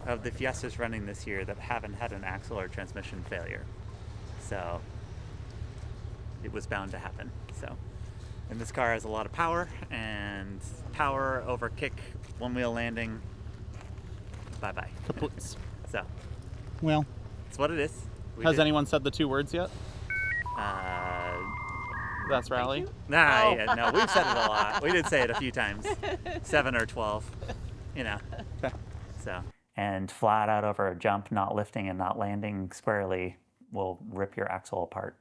of the Fiestas running this year that haven't had an axle or transmission failure. So it was bound to happen. So And this car has a lot of power, and power over kick, one wheel landing, bye-bye. Kaputs. So, Well, it's what it is. has anyone said the 2 words yet? That's rally? Nah, yeah, no, we've said it a lot. We did say it a few times, 7 or 12, you know. So, and flat out over a jump, not lifting and not landing squarely will rip your axle apart.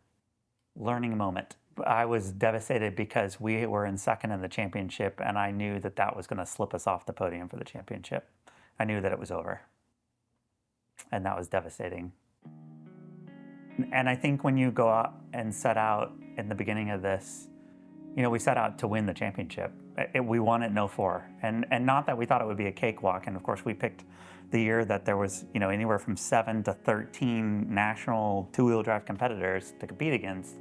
Learning moment. I was devastated because we were in second in the championship, and I knew that that was going to slip us off the podium for the championship. I knew that it was over, and that was devastating. And I think when you go out and set out in the beginning of this, you know, we set out to win the championship. We won it in 04. And not that we thought it would be a cakewalk. And of course, we picked the year that there was, you know, anywhere from 7 to 13 national two-wheel drive competitors to compete against.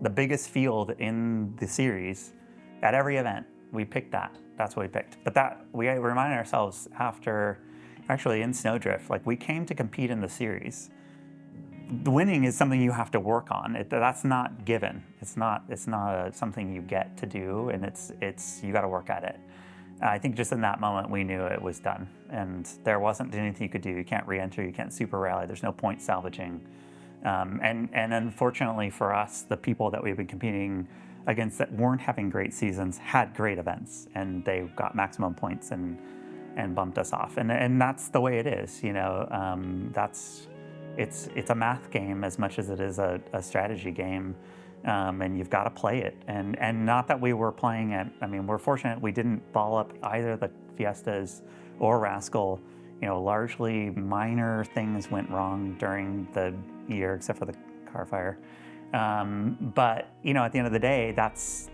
The biggest field in the series at every event. We picked that. That's what we picked. But that we reminded ourselves after, actually in Snowdrift, like we came to compete in the series. The winning is something you have to work on. That's not given. It's not something you get to do, and it's you got to work at it. I think just in that moment we knew it was done, and there wasn't anything you could do. You can't re-enter. You can't super rally. There's no point salvaging. And unfortunately for us, the people that we've been competing against that weren't having great seasons had great events, and they got maximum points and bumped us off. And that's the way it is. You know, it's a math game as much as it is a strategy game, and you've got to play it. And not that we were playing it. I mean, we're fortunate we didn't ball up either the Fiestas or Rascal. You know, largely minor things went wrong during the year, except for the car fire. But you know, at the end of the day, that's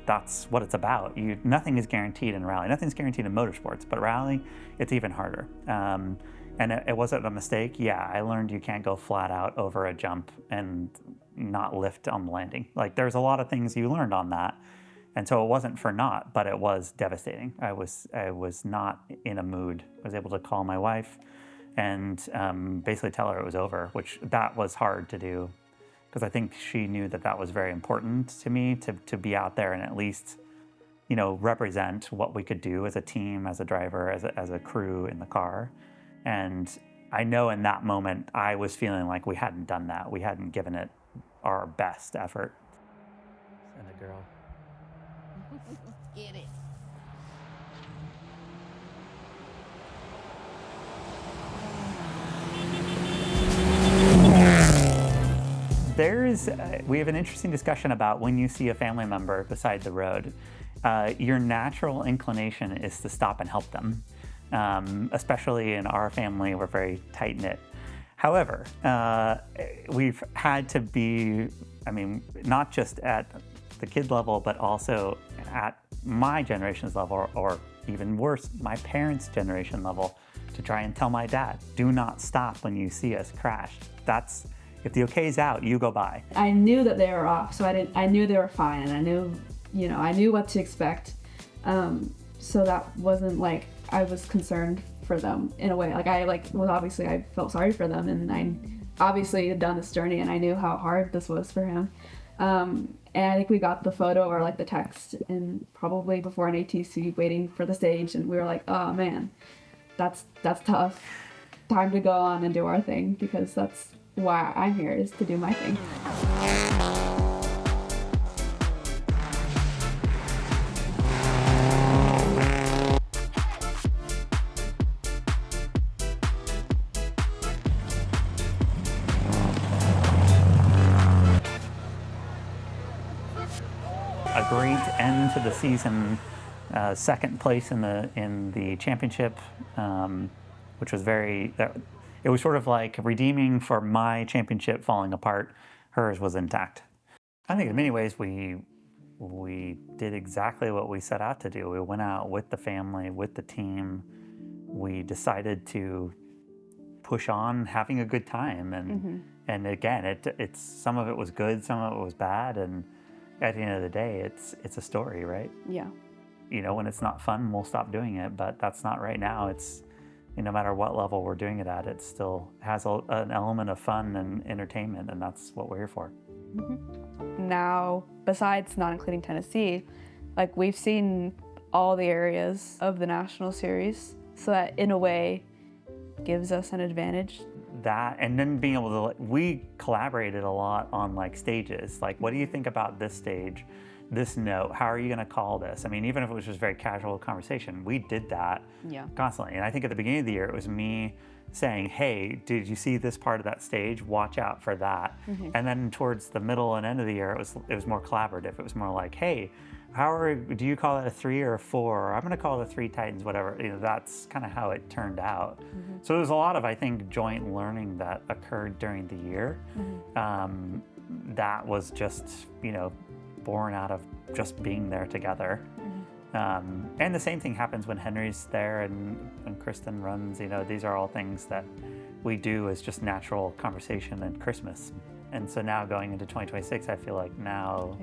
what it's about. Nothing is guaranteed in rally. Nothing's guaranteed in motorsports, but rally, it's even harder. And it wasn't a mistake. Yeah, I learned you can't go flat out over a jump and not lift on the landing. Like there's a lot of things you learned on that. And so it wasn't for naught, but it was devastating. I was not in a mood. I was able to call my wife and basically tell her it was over, which that was hard to do because I think she knew that that was very important to me to be out there and at least, you know, represent what we could do as a team, as a driver, as a crew in the car. And I know in that moment, I was feeling like we hadn't done that. We hadn't given it our best effort. And a girl. Get it. We have an interesting discussion about when you see a family member beside the road, your natural inclination is to stop and help them. Especially in our family, we're very tight-knit. However, we've had to be, I mean, not just at the kid level, but also at my generation's level, or even worse, my parents' generation level, to try and tell my dad, do not stop when you see us crash. If the okay's out, you go by. I knew that they were off, so I knew they were fine, and I knew what to expect. So that wasn't like I was concerned for them in a way. Obviously I felt sorry for them, and I obviously had done this journey, and I knew how hard this was for him. And I think we got the photo or like the text, and probably before an ATC waiting for the stage, and we were like, oh man, that's tough. Time to go on and do our thing, because that's why I'm here, is to do my thing. A great end to the season, second place in the championship, which was it was sort of like redeeming for my championship falling apart. Hers was intact. I think in many ways we did exactly what we set out to do. We went out with the family, with the team. We decided to push on, having a good time, and again, it's some of it was good, some of it was bad, and at the end of the day, it's a story, right? Yeah. You know, when it's not fun, we'll stop doing it, but that's not right now. No matter what level we're doing it at, it still has an element of fun and entertainment, and that's what we're here for. Now, besides not including Tennessee, Like, we've seen all the areas of the National Series, so that in a way gives us an advantage. That, and then being able to, we collaborated a lot on like stages. Like, what do you think about this stage, this note? How are you going to call this? I mean, even if it was just very casual conversation, we did that constantly. And I think at the beginning of the year, it was me saying, hey, did you see this part of that stage? Watch out for that. And then towards the middle and end of the year, it was more collaborative. It was more like, hey, do you call it a 3 or a 4? Or I'm going to call it a 3 Titans, whatever. You know, that's kind of how it turned out. So there's a lot of, I think, joint learning that occurred during the year. That was just, you know, born out of just being there together. And the same thing happens when Henry's there and Kristen runs. You know, these are all things that we do as just natural conversation and Christmas. And so now going into 2026, I feel like now,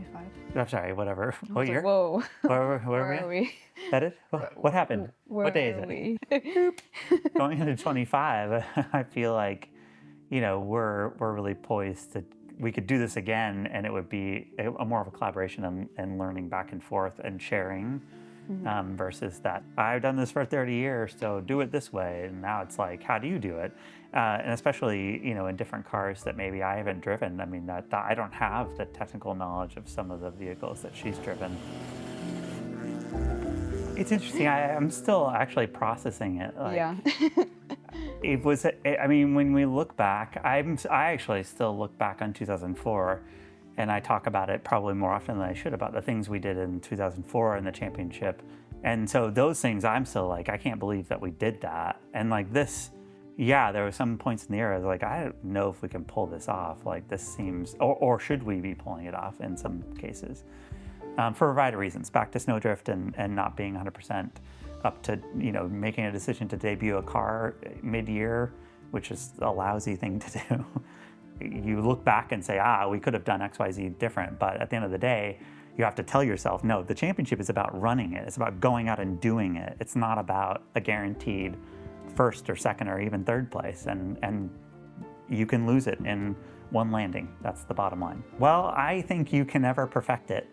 I'm sorry, whatever. What year? Whoa. Where are we? Headed? What happened? What day is it? Going into 25, I feel like, you know, we're really poised to, we could do this again, and it would be a more of a collaboration and learning back and forth and sharing versus that I've done this for 30 years, so do it this way. And now it's like, how do you do it? And especially, you know, in different cars that maybe I haven't driven. I mean, that I don't have the technical knowledge of some of the vehicles that she's driven. It's interesting. I'm still actually processing it. Like, it was, I mean, when we look back, I actually still look back on 2004, and I talk about it probably more often than I should about the things we did in 2004 in the championship. And so those things, I'm still like, I can't believe that we did that. And like this, yeah, there were some points in the year I was like, I don't know if we can pull this off. Like, this seems, or should we be pulling it off in some cases? For a variety of reasons, back to snowdrift and not being 100% up to, you know, making a decision to debut a car mid-year, which is a lousy thing to do. You look back and say, we could have done X, Y, Z different. But at the end of the day, you have to tell yourself, no, the championship is about running it. It's about going out and doing it. It's not about a guaranteed first or second or even third place. And you can lose it in one landing. That's the bottom line. Well, I think you can never perfect it.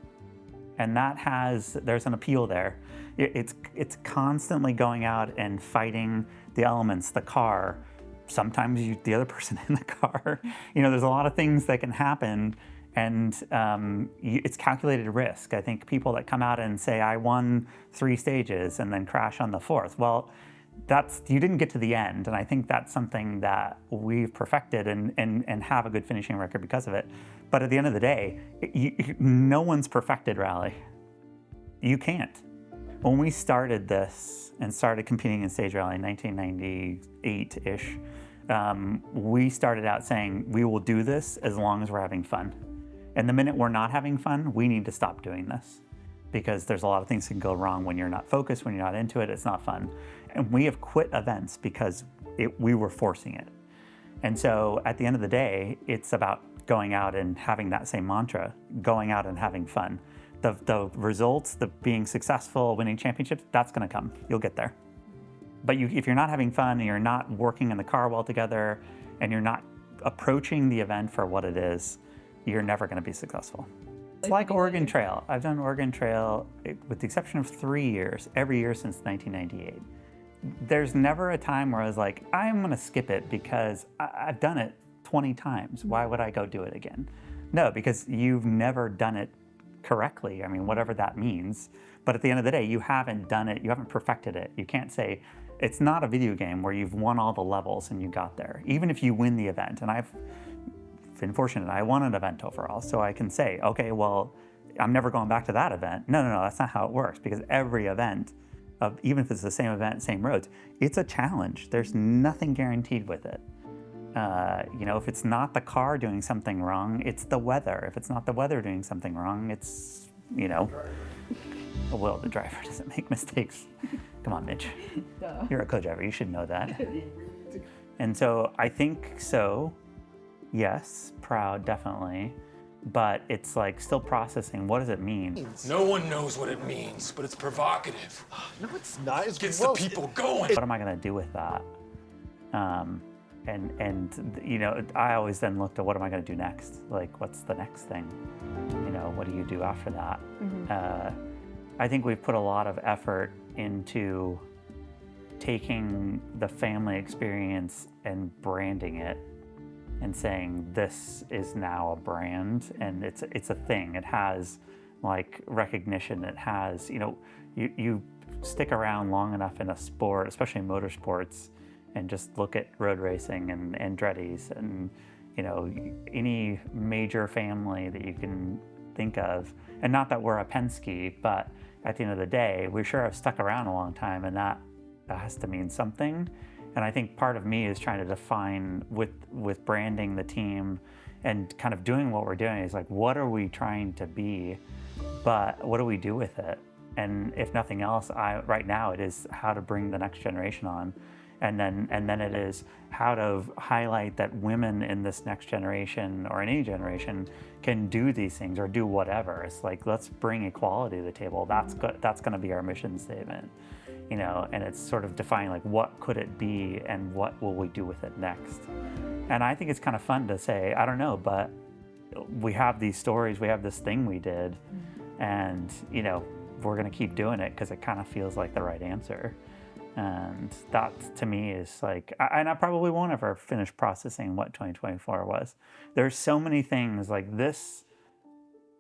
And there's an appeal there. It's constantly going out and fighting the elements, the car. Sometimes the other person in the car. You know, there's a lot of things that can happen, and it's calculated risk. I think people that come out and say, I won 3 stages and then crash on the 4th. Well, you didn't get to the end, and I think that's something that we've perfected and have a good finishing record because of it. But at the end of the day, no one's perfected rally. You can't. When we started this and started competing in stage rally in 1998-ish, we started out saying, we will do this as long as we're having fun. And the minute we're not having fun, we need to stop doing this, because there's a lot of things that can go wrong when you're not focused, when you're not into it, it's not fun. And we have quit events because we were forcing it. And so at the end of the day, it's about going out and having that same mantra, going out and having fun. The results, the being successful, winning championships, that's gonna come, you'll get there. But if you're not having fun and you're not working in the car well together and you're not approaching the event for what it is, you're never gonna be successful. It's like Oregon Trail. I've done Oregon Trail, with the exception of 3 years, every year since 1998. There's never a time where I was like, I'm gonna skip it because I've done it 20 times. Why would I go do it again? No, because you've never done it correctly. I mean, whatever that means. But at the end of the day, you haven't done it, you haven't perfected it. You can't say, it's not a video game where you've won all the levels and you got there. Even if you win the event, and I've been fortunate, I won an event overall, so I can say, okay, well, I'm never going back to that event. No, that's not how it works, because every event, even if it's the same event, same roads, it's a challenge. There's nothing guaranteed with it. You know, if it's not the car doing something wrong, it's the weather. If it's not the weather doing something wrong, it's, you know, well, the driver doesn't make mistakes. Come on, Mitch. You're a co-driver, you should know that. And so I think so, yes, proud, definitely. But it's like still processing, what does it mean? No one knows what it means, but it's provocative. No, it's not. It gets the people going. What am I gonna do with that? And you know, I always then looked at what am I gonna do next? Like, what's the next thing? You know, what do you do after that? I think we've put a lot of effort into taking the family experience and branding it and saying this is now a brand and it's a thing. It has like recognition. It has, you stick around long enough in a sport, especially motorsports, and just look at road racing and Andretti's and any major family that you can think of. And not that we're a Penske, but at the end of the day, we sure have stuck around a long time, and that has to mean something. And I think part of me is trying to define with branding the team and kind of doing what we're doing is like, what are we trying to be, but what do we do with it? And if nothing else, right now it is how to bring the next generation on. And then it is how to highlight that women in this next generation or in any generation can do these things or do whatever. It's like, let's bring equality to the table. That's going to be our mission statement, and it's sort of defining like what could it be and what will we do with it next. And I think it's kind of fun to say, I don't know, but we have these stories, we have this thing we did, and we're going to keep doing it because it kind of feels like the right answer. And that to me is like, and I probably won't ever finish processing what 2024 was. There's so many things, like this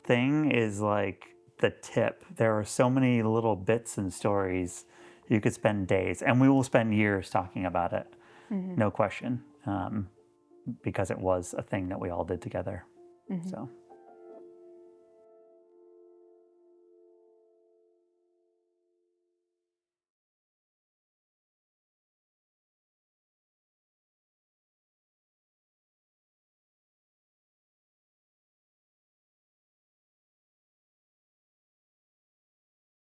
thing is like the tip. There are so many little bits and stories. You could spend days, and we will spend years talking about it, no question, because it was a thing that we all did together. So.